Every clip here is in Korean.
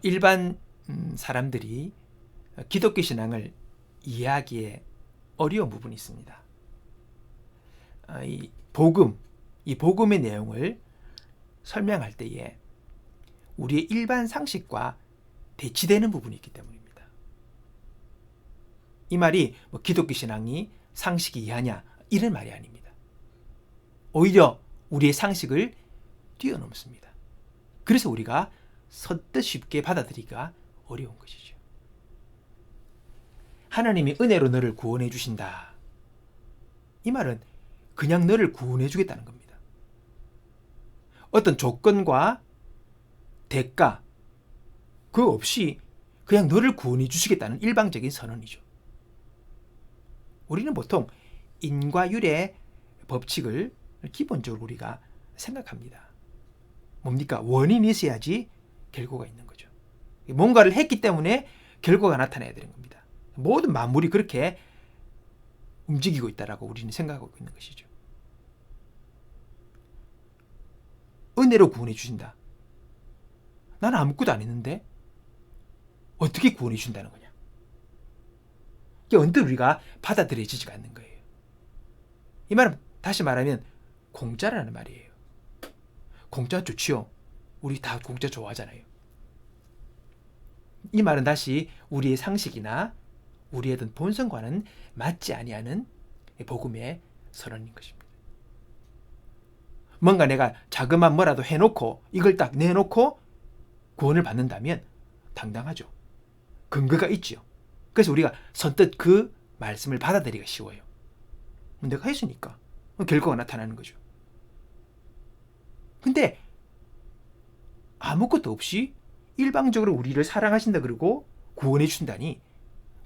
일반 사람들이 기독교 신앙을 이해하기에 어려운 부분이 있습니다. 이 복음의 내용을 설명할 때에 우리의 일반 상식과 대치되는 부분이 있기 때문입니다. 이 말이 기독교 신앙이 상식이 이하냐 이런 말이 아닙니다. 오히려 우리의 상식을 뛰어넘습니다. 그래서 우리가 선뜻 쉽게 받아들이기가 어려운 것이죠. 하나님이 은혜로 너를 구원해 주신다. 이 말은 그냥 너를 구원해 주겠다는 겁니다. 어떤 조건과 대가 그거 없이 그냥 너를 구원해 주시겠다는 일방적인 선언이죠. 우리는 보통 인과율의 법칙을 기본적으로 우리가 생각합니다. 뭡니까? 원인이 있어야지 결과가 있는 거죠. 뭔가를 했기 때문에 결과가 나타나야 되는 겁니다. 모든 만물이 그렇게 움직이고 있다라고 우리는 생각하고 있는 것이죠. 은혜로 구원해 주신다. 나는 아무것도 안 했는데 어떻게 구원해 준다는 거냐? 이게 언뜻 우리가 받아들여지지가 않는 거예요. 이 말은 다시 말하면 공짜라는 말이에요. 공짜 좋지요. 우리 다 공짜 좋아하잖아요. 이 말은 다시 우리의 상식이나 우리의 어떤 본성과는 맞지 아니하는 복음의 선언인 것입니다. 뭔가 내가 자그만 뭐라도 해놓고 이걸 딱 내놓고 구원을 받는다면 당당하죠. 근거가 있죠. 그래서 우리가 선뜻 그 말씀을 받아들이기가 쉬워요. 내가 했으니까 결과가 나타나는 거죠. 근데 아무것도 없이 일방적으로 우리를 사랑하신다 그러고 구원해 준다니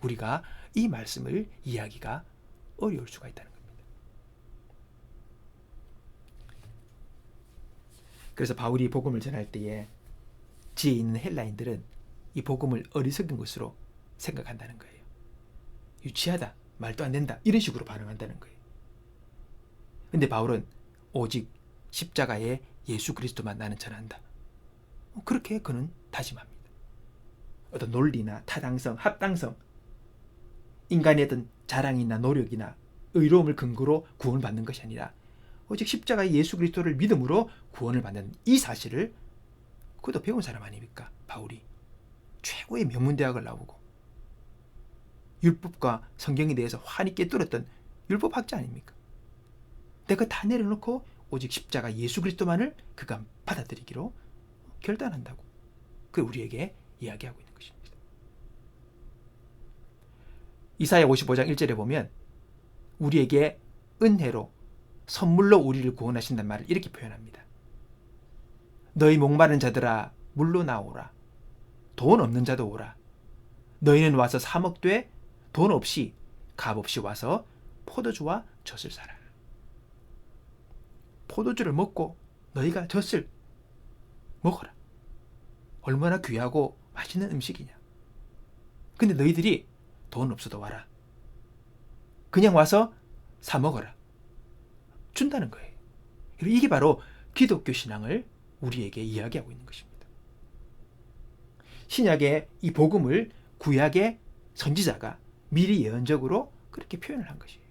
우리가 이 말씀을 이해하기가 어려울 수가 있다는 겁니다. 그래서 바울이 복음을 전할 때에 지혜 있는 헬라인들은 이 복음을 어리석은 것으로 생각한다는 거예요. 유치하다, 말도 안 된다 이런 식으로 반응한다는 거예요. 근데 바울은 오직 십자가의 예수 그리스도만 나는 전한다. 그렇게 그는 다짐합니다. 어떤 논리나 타당성, 합당성, 인간의 어떤 자랑이나 노력이나 의로움을 근거로 구원을 받는 것이 아니라 오직 십자가의 예수 그리스도를 믿음으로 구원을 받는 이 사실을 그것도 배운 사람 아닙니까? 바울이 최고의 명문대학을 나오고 율법과 성경에 대해서 환히 꿰뚫었던 율법학자 아닙니까? 내가 다 내려놓고 오직 십자가 예수 그리스도만을 그가 받아들이기로 결단한다고 그 우리에게 이야기하고 있는 것입니다. 이사야 55장 1절에 보면 우리에게 은혜로 선물로 우리를 구원하신다는 말을 이렇게 표현합니다. 너희 목마른 자들아 물로 나오라. 돈 없는 자도 오라. 너희는 와서 사 먹되 돈 없이 값 없이 와서 포도주와 젖을 사라. 포도주를 먹고 너희가 젖을 먹어라. 얼마나 귀하고 맛있는 음식이냐. 근데 너희들이 돈 없어도 와라. 그냥 와서 사 먹어라. 준다는 거예요. 이게 바로 기독교 신앙을 우리에게 이야기하고 있는 것입니다. 신약의 이 복음을 구약의 선지자가 미리 예언적으로 그렇게 표현을 한 것이에요.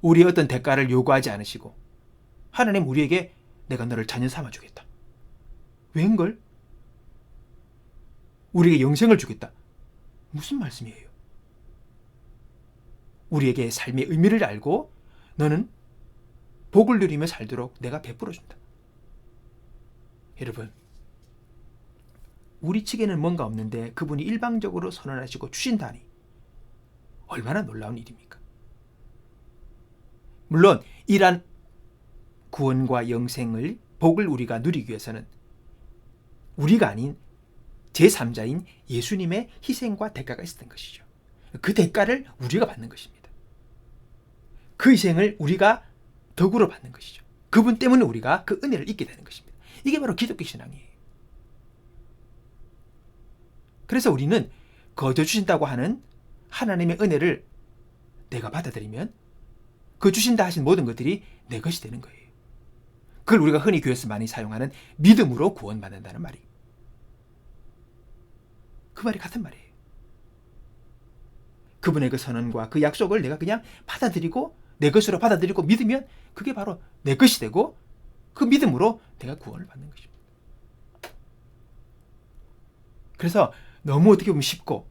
우리의 어떤 대가를 요구하지 않으시고 하나님 우리에게 내가 너를 자녀 삼아주겠다. 웬걸? 우리에게 영생을 주겠다. 무슨 말씀이에요? 우리에게 삶의 의미를 알고 너는 복을 누리며 살도록 내가 베풀어준다. 여러분, 우리 측에는 뭔가 없는데 그분이 일방적으로 선언하시고 주신다니 얼마나 놀라운 일입니까? 물론 이러한 구원과 영생을 복을 우리가 누리기 위해서는 우리가 아닌 제3자인 예수님의 희생과 대가가 있었던 것이죠. 그 대가를 우리가 받는 것입니다. 그 희생을 우리가 덕으로 받는 것이죠. 그분 때문에 우리가 그 은혜를 잊게 되는 것입니다. 이게 바로 기독교 신앙이에요. 그래서 우리는 거저 주신다고 하는 하나님의 은혜를 내가 받아들이면 그 주신다 하신 모든 것들이 내 것이 되는 거예요. 그걸 우리가 흔히 교회에서 많이 사용하는 믿음으로 구원받는다는 말이. 그 말이 같은 말이에요. 그분의 그 선언과 그 약속을 내가 그냥 받아들이고 내 것으로 받아들이고 믿으면 그게 바로 내 것이 되고 그 믿음으로 내가 구원을 받는 것입니다. 그래서 너무 어떻게 보면 쉽고,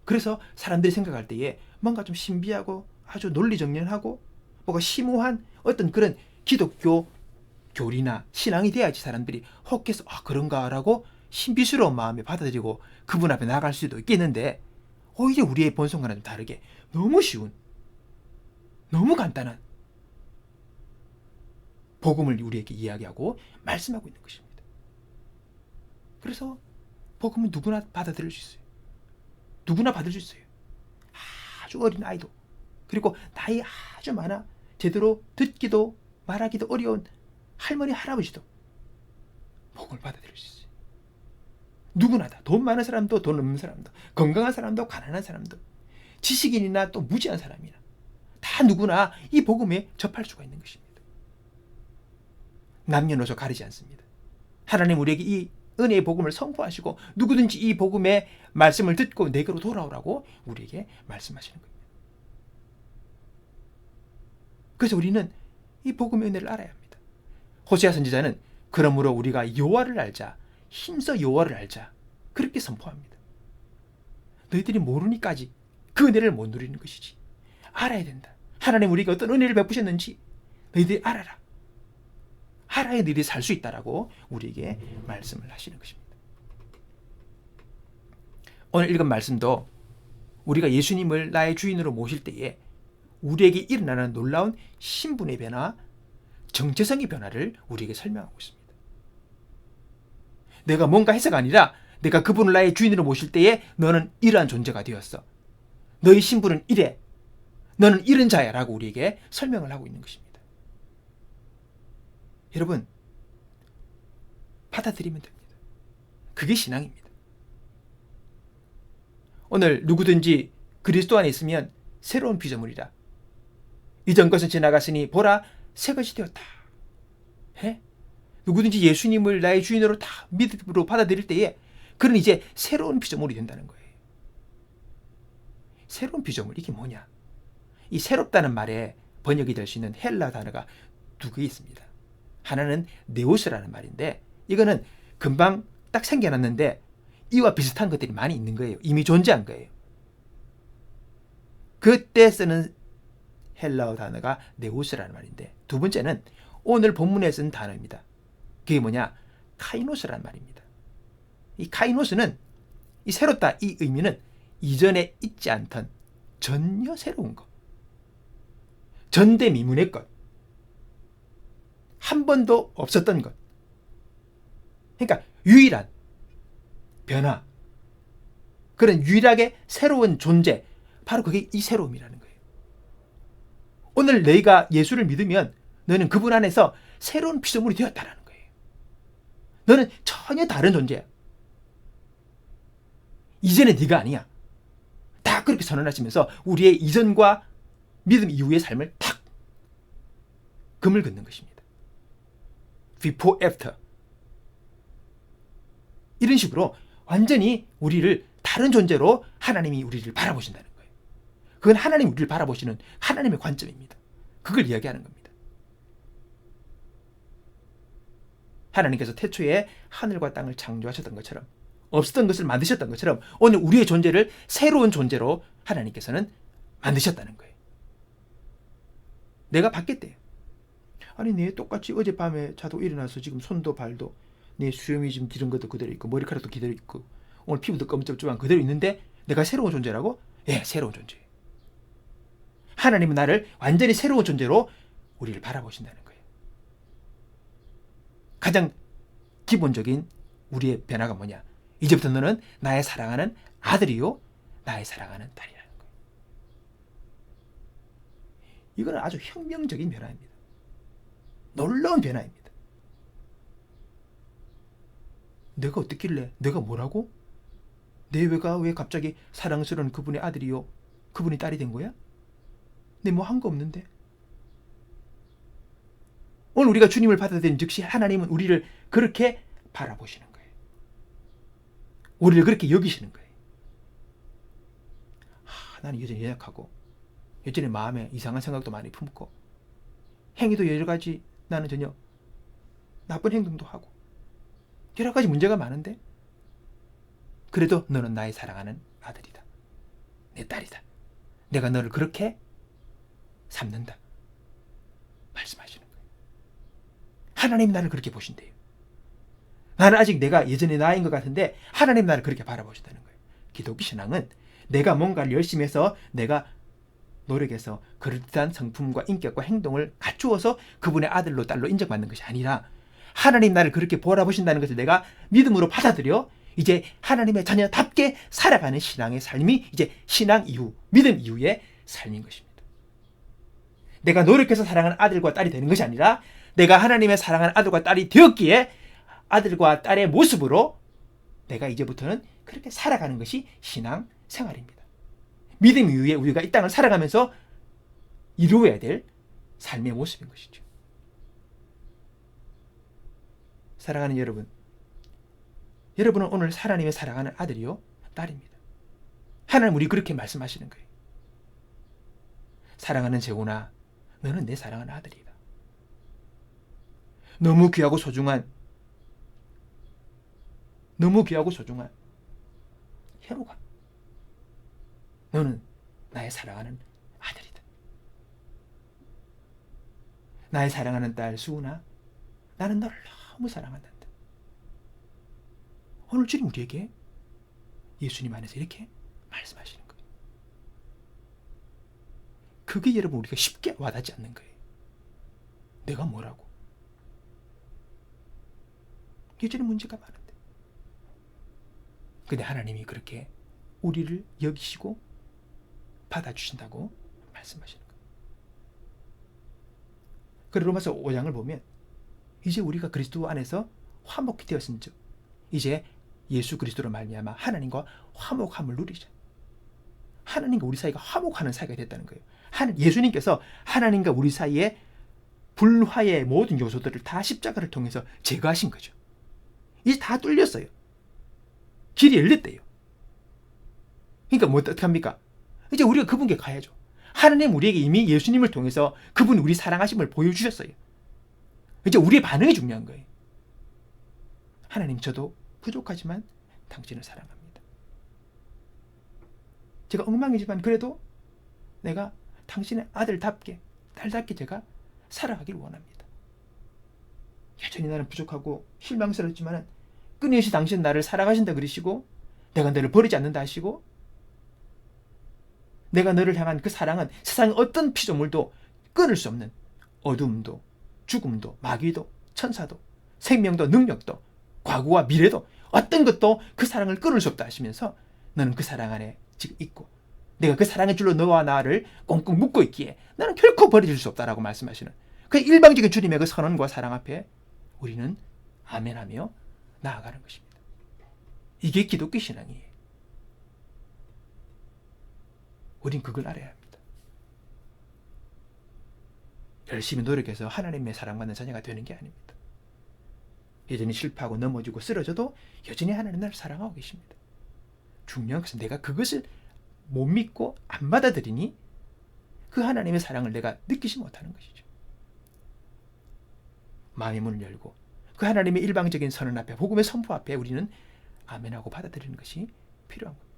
그래서 사람들이 생각할 때에 뭔가 좀 신비하고 아주 논리정연하고 뭔가 심오한 어떤 그런 기독교 교리나 신앙이 돼야지 사람들이 혹해서 그런가라고 신비스러운 마음에 받아들이고 그분 앞에 나아갈 수도 있겠는데, 오히려 우리의 본성과는 좀 다르게 너무 쉬운, 너무 간단한 복음을 우리에게 이야기하고 말씀하고 있는 것입니다. 그래서 복음은 누구나 받아들일 수 있어요. 누구나 받을 수 있어요. 아주 어린 아이도, 그리고 나이 아주 많아 제대로 듣기도 말하기도 어려운 할머니 할아버지도 복음을 받아들일 수 있어요. 누구나 다, 돈 많은 사람도 돈 없는 사람도, 건강한 사람도 가난한 사람도, 지식인이나 또 무지한 사람이나 다 누구나 이 복음에 접할 수가 있는 것입니다. 남녀노소 가리지 않습니다. 하나님 우리에게 이 은혜의 복음을 선포하시고 누구든지 이 복음의 말씀을 듣고 내게로 돌아오라고 우리에게 말씀하시는 겁니다. 그래서 우리는 이 복음의 은혜를 알아야 합니다. 호세아 선지자는 그러므로 우리가 여호와를 알자, 힘써 여호와를 알자, 그렇게 선포합니다. 너희들이 모르니까지 그 은혜를 못 누리는 것이지. 알아야 된다. 하나님 우리에게 어떤 은혜를 베푸셨는지 너희들이 알아라. 알아야 너희들이 살 수 있다라고 우리에게 말씀을 하시는 것입니다. 오늘 읽은 말씀도 우리가 예수님을 나의 주인으로 모실 때에 우리에게 일어나는 놀라운 신분의 변화, 정체성의 변화를 우리에게 설명하고 있습니다. 내가 뭔가 해서가 아니라 내가 그분을 나의 주인으로 모실 때에 너는 이러한 존재가 되었어. 너의 신분은 이래. 너는 이런 자야 라고 우리에게 설명을 하고 있는 것입니다. 여러분, 받아들이면 됩니다. 그게 신앙입니다. 오늘 누구든지 그리스도 안에 있으면 새로운 피조물이라. 이전 것은 지나갔으니 보라 새 것이 되었다. 해? 누구든지 예수님을 나의 주인으로 다 믿음으로 받아들일 때에 그는 이제 새로운 피조물이 된다는 거예요. 새로운 피조물, 이게 뭐냐? 이 새롭다는 말에 번역이 될 수 있는 헬라 단어가 두 개 있습니다. 하나는 네오스라는 말인데, 이거는 금방 딱 생겨났는데 이와 비슷한 것들이 많이 있는 거예요. 이미 존재한 거예요. 그때 쓰는 헬라어 단어가 네오스라는 말인데, 두 번째는 오늘 본문에 쓴 단어입니다. 그게 뭐냐? 카이노스라는 말입니다. 이 카이노스는, 이 새롭다, 이 의미는 이전에 있지 않던 전혀 새로운 것, 전대미문의 것, 한 번도 없었던 것. 그러니까 유일한 변화, 그런 유일하게 새로운 존재, 바로 그게 이 새로움이라는 거예요. 오늘 너희가 예수를 믿으면 너는 그분 안에서 새로운 피조물이 되었다라는 거예요. 너는 전혀 다른 존재야. 이전의 네가 아니야. 다 그렇게 선언하시면서 우리의 이전과 믿음 이후의 삶을 탁 금을 긋는 것입니다. Before, after. 이런 식으로 완전히 우리를 다른 존재로 하나님이 우리를 바라보신다는 거예요. 그건 하나님이 우리를 바라보시는 하나님의 관점입니다. 그걸 이야기하는 겁니다. 하나님께서 태초에 하늘과 땅을 창조하셨던 것처럼, 없었던 것을 만드셨던 것처럼 오늘 우리의 존재를 새로운 존재로 하나님께서는 만드셨다는 거예요. 내가 바뀌었대요. 아니, 내 똑같이 어젯밤에 자도 일어나서 지금 손도 발도 내 수염이 지금 기른 것도 그대로 있고 머리카락도 그대로 있고 오늘 피부도 검적조한 그대로 있는데 내가 새로운 존재라고? 예, 새로운 존재예요. 하나님은 나를 완전히 새로운 존재로 우리를 바라보신다는 거예요. 가장 기본적인 우리의 변화가 뭐냐? 이제부터 너는 나의 사랑하는 아들이요 나의 사랑하는 딸이라는 거예요. 이건 아주 혁명적인 변화입니다. 놀라운 변화입니다. 내가 어떻길래? 내가 뭐라고? 내가 왜 갑자기 사랑스러운 그분의 아들이요 그분이 딸이 된 거야? 내 뭐 한 거 없는데? 오늘 우리가 주님을 받아들인 즉시 하나님은 우리를 그렇게 바라보시는 거예요. 우리를 그렇게 여기시는 거예요. 나는 여전히 연약하고 여전히 마음에 이상한 생각도 많이 품고 행위도 여러 가지 나는 전혀 나쁜 행동도 하고 여러 가지 문제가 많은데 그래도 너는 나의 사랑하는 아들이다. 내 딸이다. 내가 너를 그렇게 삼는다. 말씀하시는 거예요. 하나님 나를 그렇게 보신대요. 나는 아직 내가 예전의 나인 것 같은데 하나님 나를 그렇게 바라보신다는 거예요. 기독교 신앙은 내가 뭔가를 열심히 해서 내가 노력해서 그럴듯한 성품과 인격과 행동을 갖추어서 그분의 아들로 딸로 인정받는 것이 아니라 하나님 나를 그렇게 바라보신다는 것을 내가 믿음으로 받아들여 이제 하나님의 자녀답게 살아가는 신앙의 삶이 이제 신앙 이후, 믿음 이후의 삶인 것입니다. 내가 노력해서 사랑하는 아들과 딸이 되는 것이 아니라 내가 하나님의 사랑하는 아들과 딸이 되었기에 아들과 딸의 모습으로 내가 이제부터는 그렇게 살아가는 것이 신앙 생활입니다. 믿음 이후에 우리가 이 땅을 살아가면서 이루어야 될 삶의 모습인 것이죠. 사랑하는 여러분, 여러분은 오늘 하나님의 사랑하는 아들이요 딸입니다. 하나님 우리 그렇게 말씀하시는 거예요. 사랑하는 재훈아, 너는 내 사랑하는 아들이다. 너무 귀하고 소중한 혜로가, 너는 나의 사랑하는 아들이다. 나의 사랑하는 딸 수은아, 나는 너를 너무 사랑한다. 오늘 주님 우리에게 예수님 안에서 이렇게 말씀하시는 거예요. 그게 여러분 우리가 쉽게 와닿지 않는 거예요. 내가 뭐라고? 여전히 문제가 많은데. 근데 하나님이 그렇게 우리를 여기시고 받아주신다고 말씀하시는 거예요. 그리고 로마서 5장을 보면 이제 우리가 그리스도 안에서 화목이 되었은즉 이제 예수 그리스도로 말미암아 하나님과 화목함을 누리자. 하나님과 우리 사이가 화목하는 사이가 됐다는 거예요. 예수님께서 하나님과 우리 사이에 불화의 모든 요소들을 다 십자가를 통해서 제거하신 거죠. 이제 다 뚫렸어요. 길이 열렸대요. 그러니까 뭐 어떻게 합니까? 이제 우리가 그분께 가야죠. 하나님 우리에게 이미 예수님을 통해서 그분이 우리 사랑하심을 보여주셨어요. 이제 우리의 반응이 중요한 거예요. 하나님, 저도 부족하지만 당신을 사랑합니다. 제가 엉망이지만 그래도 내가 당신의 아들답게 딸답게 제가 살아가길 원합니다. 여전히 나는 부족하고 실망스럽지만 끊임없이 당신 나를 사랑하신다 그러시고 내가 너를 버리지 않는다 하시고 내가 너를 향한 그 사랑은 세상의 어떤 피조물도 끊을 수 없는 어둠도 죽음도 마귀도 천사도 생명도 능력도 과거와 미래도 어떤 것도 그 사랑을 끊을 수 없다 하시면서 너는 그 사랑 안에 지금 있고 내가 그 사랑의 줄로 너와 나를 꽁꽁 묶고 있기에 나는 결코 버려질 수 없다라고 말씀하시는 그 일방적인 주님의 그 선언과 사랑 앞에 우리는 아멘하며 나아가는 것입니다. 이게 기독교 신앙이에요. 우린 그걸 알아야 합니다. 열심히 노력해서 하나님의 사랑받는 자녀가 되는 게 아닙니다. 여전히 실패하고 넘어지고 쓰러져도 여전히 하나님 나를 사랑하고 계십니다. 중요한 것은 내가 그것을 못 믿고 안 받아들이니 그 하나님의 사랑을 내가 느끼지 못하는 것이죠. 마음의 문을 열고 그 하나님의 일방적인 선언 앞에 복음의 선포 앞에 우리는 아멘하고 받아들이는 것이 필요한 겁니다.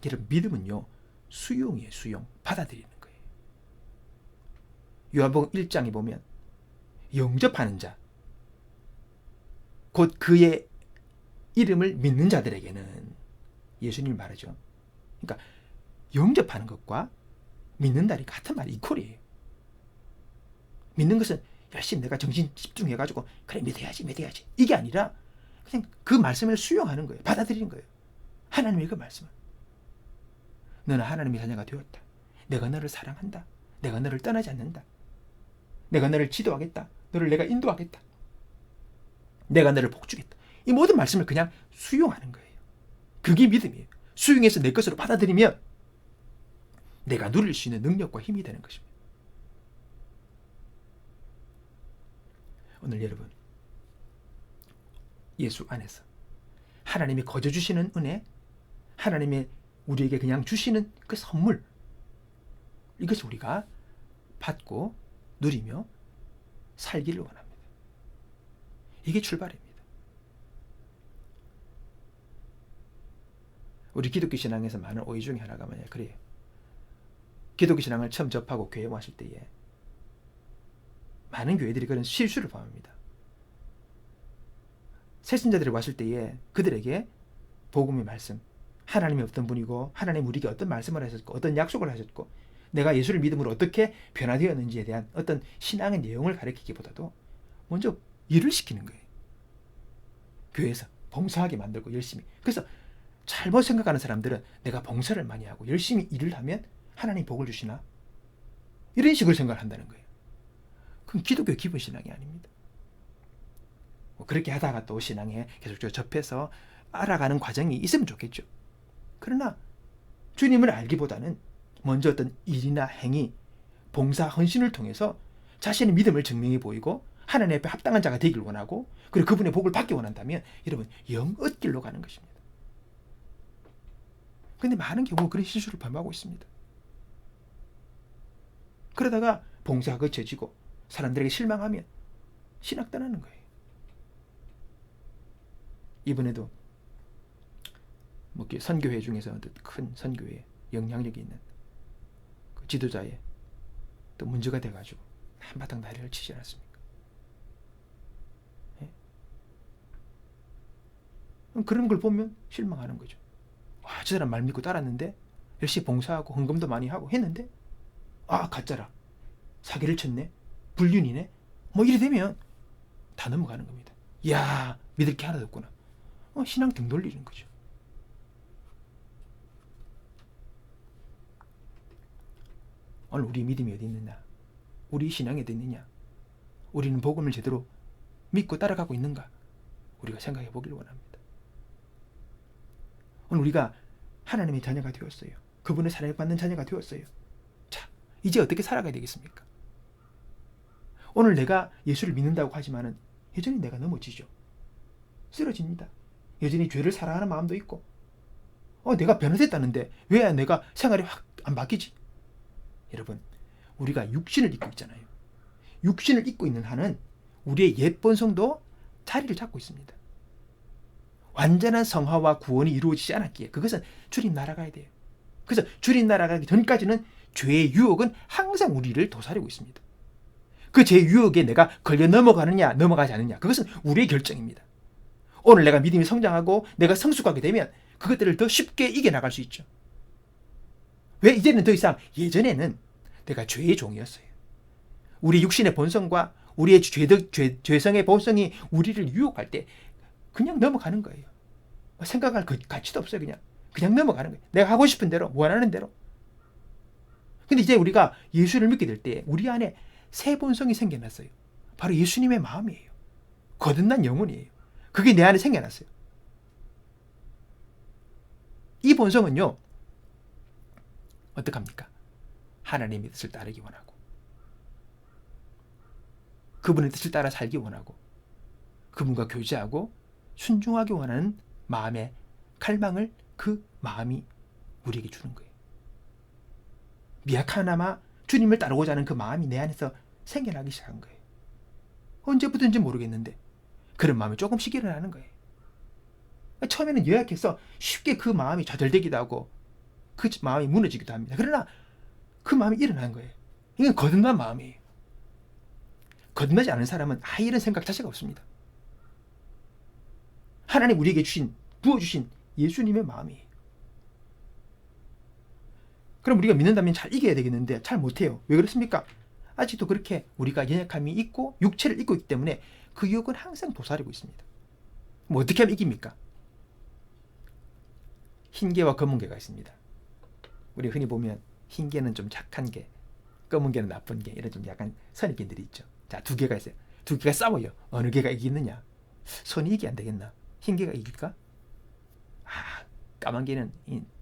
여러분, 믿음은요 수용이에요. 수용. 받아들이는 거예요. 요한복음 1장에 보면 영접하는 자 곧 그의 이름을 믿는 자들에게는 예수님이 말하죠. 그러니까 영접하는 것과 믿는다니 같은 말이 이퀄이에요. 믿는 것은 열심히 내가 정신 집중해가지고 그래 믿어야지 이게 아니라 그냥 그 말씀을 수용하는 거예요. 받아들이는 거예요. 하나님의 그 말씀을. 너는 하나님의 자녀가 되었다. 내가 너를 사랑한다. 내가 너를 떠나지 않는다. 내가 너를 지도하겠다. 너를 내가 인도하겠다. 내가 너를 복주겠다. 이 모든 말씀을 그냥 수용하는 거예요. 그게 믿음이에요. 수용해서 내 것으로 받아들이면 내가 누릴 수 있는 능력과 힘이 되는 것입니다. 오늘 여러분 예수 안에서 하나님이 거저 주시는 은혜, 하나님이 우리에게 그냥 주시는 그 선물, 이것을 우리가 받고 누리며 살기를 원합니다. 이게 출발입니다. 우리 기독교 신앙에서 많은 오해 중에 하나가 뭐냐, 그래요. 기독교 신앙을 처음 접하고 교회 왔을 때에 많은 교회들이 그런 실수를 범합니다. 새신자들이 왔을 때에 그들에게 복음의 말씀, 하나님이 어떤 분이고 하나님 우리에게 어떤 말씀을 하셨고 어떤 약속을 하셨고 내가 예수를 믿음으로 어떻게 변화되었는지에 대한 어떤 신앙의 내용을 가르치기보다도 먼저 일을 시키는 거예요. 교회에서 봉사하게 만들고 열심히. 그래서 잘못 생각하는 사람들은 내가 봉사를 많이 하고 열심히 일을 하면 하나님 복을 주시나? 이런 식으로 생각을 한다는 거예요. 그건 기독교 기본 신앙이 아닙니다. 그렇게 하다가 또 신앙에 계속적으로 접해서 알아가는 과정이 있으면 좋겠죠. 그러나 주님을 알기보다는 먼저 어떤 일이나 행위, 봉사, 헌신을 통해서 자신의 믿음을 증명해 보이고 하나님 앞에 합당한 자가 되길 원하고 그리고 그분의 복을 받기 원한다면 여러분 영 얻길로 가는 것입니다. 그런데 많은 경우 그런 실수를 범하고 있습니다. 그러다가 봉사가 거쳐지고 사람들에게 실망하면 신학 떠나는 거예요. 이번에도 선교회 중에서 큰 선교회에 영향력이 있는 그 지도자의 또 문제가 돼가지고 한바탕 난리를 치지 않았습니까? 예? 그런 걸 보면 실망하는 거죠. 와, 저 사람 말 믿고 따랐는데 열심히 봉사하고 헌금도 많이 하고 했는데 가짜라, 사기를 쳤네, 불륜이네, 뭐 이래 되면 다 넘어가는 겁니다. 이야, 믿을 게 하나도 없구나. 신앙 등 돌리는 거죠. 오늘 우리 믿음이 어디 있느냐? 우리 신앙이 어디 있느냐? 우리는 복음을 제대로 믿고 따라가고 있는가? 우리가 생각해 보길 원합니다. 오늘 우리가 하나님의 자녀가 되었어요. 그분의 사랑받는 자녀가 되었어요. 자, 이제 어떻게 살아가야 되겠습니까? 오늘 내가 예수를 믿는다고 하지만은 여전히 내가 넘어지죠. 쓰러집니다. 여전히 죄를 사랑하는 마음도 있고 내가 변화됐다는데 왜 내가 생활이 확 안 바뀌지? 여러분, 우리가 육신을 입고 있잖아요. 육신을 입고 있는 한은 우리의 옛 본성도 자리를 잡고 있습니다. 완전한 성화와 구원이 이루어지지 않았기에 그것은 주님 나라 가야 돼요. 그래서 주님 나라 가기 전까지는 죄의 유혹은 항상 우리를 도사리고 있습니다. 그 죄의 유혹에 내가 걸려 넘어가느냐 넘어가지 않느냐 그것은 우리의 결정입니다. 오늘 내가 믿음이 성장하고 내가 성숙하게 되면 그것들을 더 쉽게 이겨나갈 수 있죠. 왜? 이제는 더 이상, 예전에는 내가 죄의 종이었어요. 우리 육신의 본성과 우리의 죄성의 본성이 우리를 유혹할 때 그냥 넘어가는 거예요. 생각할 가치도 없어요. 그냥 넘어가는 거예요. 내가 하고 싶은 대로, 원하는 대로. 근데 이제 우리가 예수를 믿게 될 때 우리 안에 새 본성이 생겨났어요. 바로 예수님의 마음이에요. 거듭난 영혼이에요. 그게 내 안에 생겨났어요. 이 본성은요, 어떡합니까? 하나님의 뜻을 따르기 원하고 그분의 뜻을 따라 살기 원하고 그분과 교제하고 순종하기 원하는 마음의 갈망을 그 마음이 우리에게 주는 거예요. 미약하나마 주님을 따르고자 하는 그 마음이 내 안에서 생겨나기 시작한 거예요. 언제부터인지 모르겠는데 그런 마음이 조금씩 일어나는 거예요. 처음에는 연약해서 쉽게 그 마음이 좌절되기도 하고 그 마음이 무너지기도 합니다. 그러나 그 마음이 일어난 거예요. 이건 거듭난 마음이에요. 거듭나지 않은 사람은 이런 생각 자체가 없습니다. 하나님 우리에게 부어주신 예수님의 마음이에요. 그럼 우리가 믿는다면 잘 이겨야 되겠는데 잘 못해요. 왜 그렇습니까? 아직도 그렇게 우리가 연약함이 있고 육체를 입고 있기 때문에 그 유혹은 항상 도사리고 있습니다. 뭐 어떻게 하면 이깁니까? 흰 개와 검은 개가 있습니다. 우리 흔히 보면 흰 개는 좀 착한 개, 검은 개는 나쁜 개, 이런 좀 약간 선입견들이 있죠. 자, 두 개가 있어요. 두 개가 싸워요. 어느 개가 이기느냐? 선이 이기 안 되겠나? 흰 개가 이길까? 까만 개는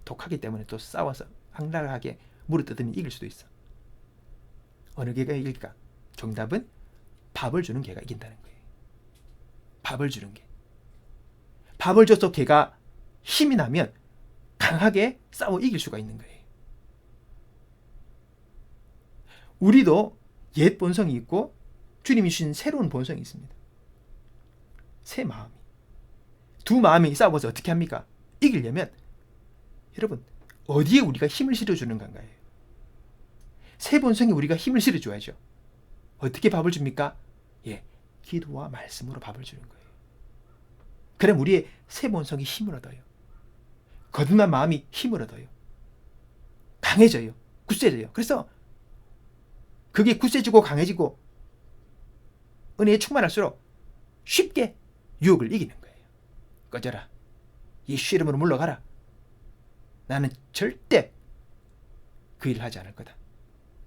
독하기 때문에 또 싸워서 악랄하게 물어뜯으면 이길 수도 있어. 어느 개가 이길까? 정답은 밥을 주는 개가 이긴다는 거예요. 밥을 주는 개. 밥을 줘서 개가 힘이 나면 강하게 싸워 이길 수가 있는 거예요. 우리도 옛 본성이 있고 주님이 주신 새로운 본성이 있습니다. 새 마음이. 두 마음이 싸워서 어떻게 합니까? 이기려면 여러분 어디에 우리가 힘을 실어주는 건가요? 새 본성에 우리가 힘을 실어줘야죠. 어떻게 밥을 줍니까? 예, 기도와 말씀으로 밥을 주는 거예요. 그럼 우리의 새 본성이 힘을 얻어요. 거듭난 마음이 힘을 얻어요. 강해져요. 굳세져요. 그래서 그게 굳세지고 강해지고 은혜에 충만할수록 쉽게 유혹을 이기는 거예요. 꺼져라. 예수 이름으로 물러가라. 나는 절대 그 일을 하지 않을 거다.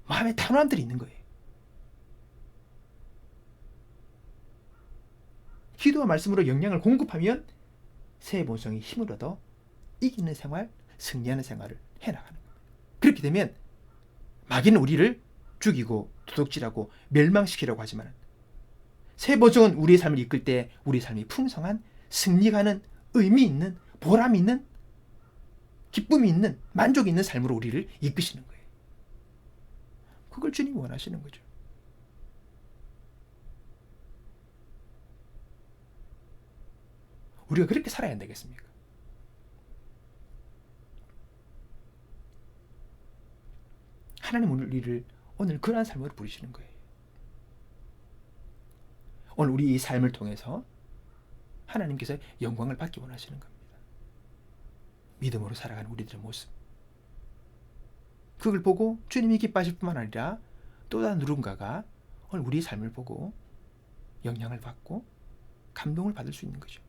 마음에 단호함들이 있는 거예요. 기도와 말씀으로 영향을 공급하면 새 본성이 힘을 얻어 이기는 생활, 승리하는 생활을 해나가는 거예요. 그렇게 되면 마귀는 우리를 죽이고 도둑질하고 멸망시키려고 하지만 새 본성은 우리의 삶을 이끌 때 우리의 삶이 풍성한 승리가는 의미 있는 보람 있는 기쁨이 있는 만족이 있는 삶으로 우리를 이끄시는 거예요. 그걸 주님이 원하시는 거죠. 우리가 그렇게 살아야 안 되겠습니까? 하나님 우리를 오늘 그러한 삶으로 부르시는 거예요. 오늘 우리 이 삶을 통해서 하나님께서 영광을 받기 원하시는 겁니다. 믿음으로 살아가는 우리들의 모습. 그걸 보고 주님이 기뻐하실 뿐만 아니라 또 다른 누군가가 오늘 우리의 삶을 보고 영향을 받고 감동을 받을 수 있는 거죠.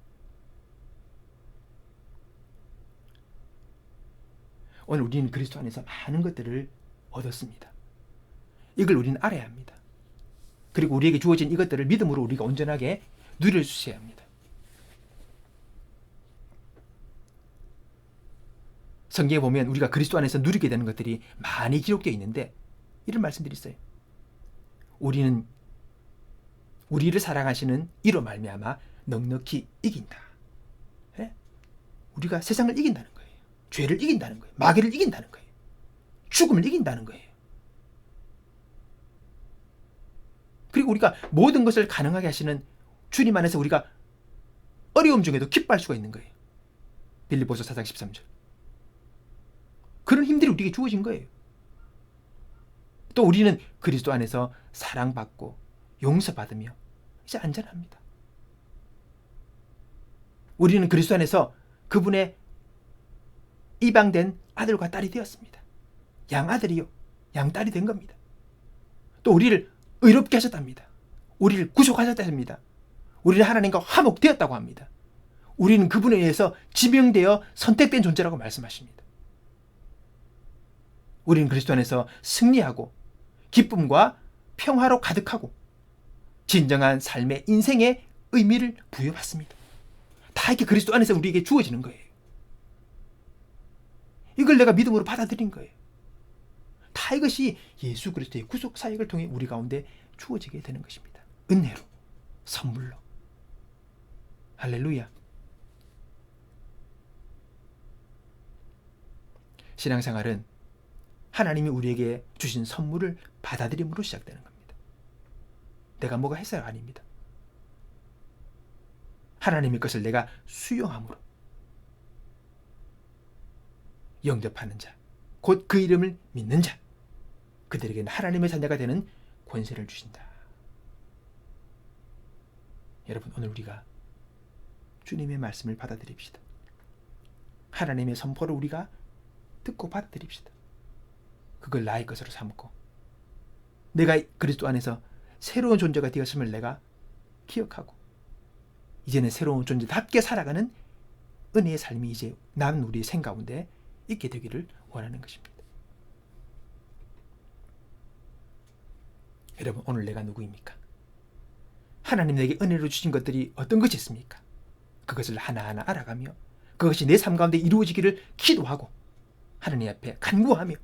오늘 우리는 그리스도 안에서 많은 것들을 얻었습니다. 이걸 우리는 알아야 합니다. 그리고 우리에게 주어진 이것들을 믿음으로 우리가 온전하게 누릴 수 있어야 합니다. 성경에 보면 우리가 그리스도 안에서 누리게 되는 것들이 많이 기록되어 있는데 이런 말씀들이 있어요. 우리는 우리를 사랑하시는 이로 말미암아 넉넉히 이긴다. 네? 우리가 세상을 이긴다는 거예요. 죄를 이긴다는 거예요. 마귀를 이긴다는 거예요. 죽음을 이긴다는 거예요. 그리고 우리가 모든 것을 가능하게 하시는 주님 안에서 우리가 어려움 중에도 기뻐할 수가 있는 거예요. 빌립보서 4장 13절. 그런 힘들이 우리에게 주어진 거예요. 또 우리는 그리스도 안에서 사랑받고 용서받으며 이제 안전합니다. 우리는 그리스도 안에서 그분의 입양된 아들과 딸이 되었습니다. 양아들이요, 양딸이 된 겁니다. 또 우리를 의롭게 하셨답니다. 우리를 구속하셨답니다. 우리는 하나님과 화목되었다고 합니다. 우리는 그분에 의해서 지명되어 선택된 존재라고 말씀하십니다. 우리는 그리스도 안에서 승리하고 기쁨과 평화로 가득하고 진정한 삶의 인생의 의미를 부여받습니다. 다 이게 그리스도 안에서 우리에게 주어지는 거예요. 이걸 내가 믿음으로 받아들인 거예요. 다 이것이 예수 그리스도의 구속 사역을 통해 우리 가운데 주어지게 되는 것입니다. 은혜로, 선물로. 할렐루야. 신앙생활은 하나님이 우리에게 주신 선물을 받아들임으로 시작되는 겁니다. 내가 뭐가 해서가 아닙니다. 하나님의 것을 내가 수용함으로 영접하는 자, 곧 그 이름을 믿는 자, 그들에게는 하나님의 자녀가 되는 권세를 주신다. 여러분, 오늘 우리가 주님의 말씀을 받아들입시다. 하나님의 선포를 우리가 듣고 받아들입시다. 그걸 나의 것으로 삼고 내가 그리스도 안에서 새로운 존재가 되었음을 내가 기억하고 이제는 새로운 존재답게 살아가는 은혜의 삶이 이제 남은 우리의 생 가운데 있게 되기를 원하는 것입니다. 여러분, 오늘 내가 누구입니까? 하나님 내게 은혜로 주신 것들이 어떤 것이 있습니까? 그것을 하나하나 알아가며 그것이 내 삶 가운데 이루어지기를 기도하고 하나님 앞에 간구하며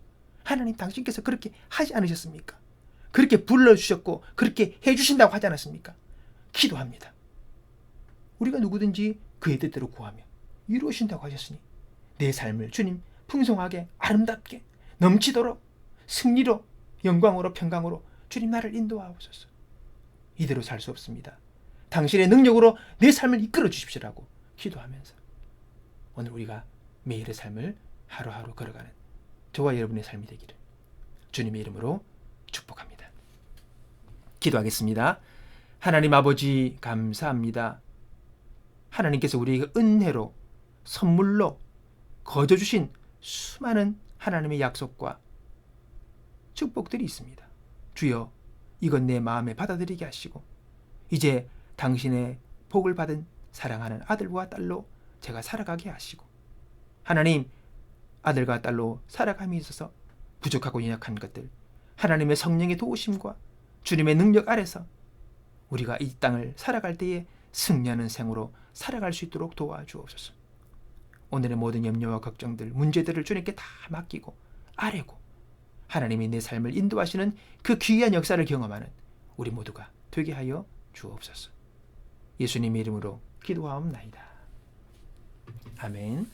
하나님 당신께서 그렇게 하지 않으셨습니까? 그렇게 불러주셨고 그렇게 해주신다고 하지 않았습니까? 기도합니다. 우리가 누구든지 그의 뜻대로 구하며 이루어진다고 하셨으니 내 삶을 주님 풍성하게 아름답게 넘치도록 승리로 영광으로 평강으로 주님 나를 인도하옵소서. 이대로 살 수 없습니다. 당신의 능력으로 내 삶을 이끌어 주십시오라고 기도하면서 오늘 우리가 매일의 삶을 하루하루 걸어가는 저와 여러분의 삶이 되기를 주님의 이름으로 축복합니다. 기도하겠습니다. 하나님 아버지 감사합니다. 하나님께서 우리에게 은혜로 선물로 거저 주신 수많은 하나님의 약속과 축복들이 있습니다. 주여 이건 내 마음에 받아들이게 하시고 이제 당신의 복을 받은 사랑하는 아들과 딸로 제가 살아가게 하시고 하나님 아들과 딸로 살아감에 있어서 부족하고 연약한 것들 하나님의 성령의 도우심과 주님의 능력 아래서 우리가 이 땅을 살아갈 때에 승리하는 생으로 살아갈 수 있도록 도와주옵소서. 오늘의 모든 염려와 걱정들 문제들을 주님께 다 맡기고 아뢰고 하나님이 내 삶을 인도하시는 그 귀한 역사를 경험하는 우리 모두가 되게 하여 주옵소서. 예수님의 이름으로 기도하옵나이다. 아멘.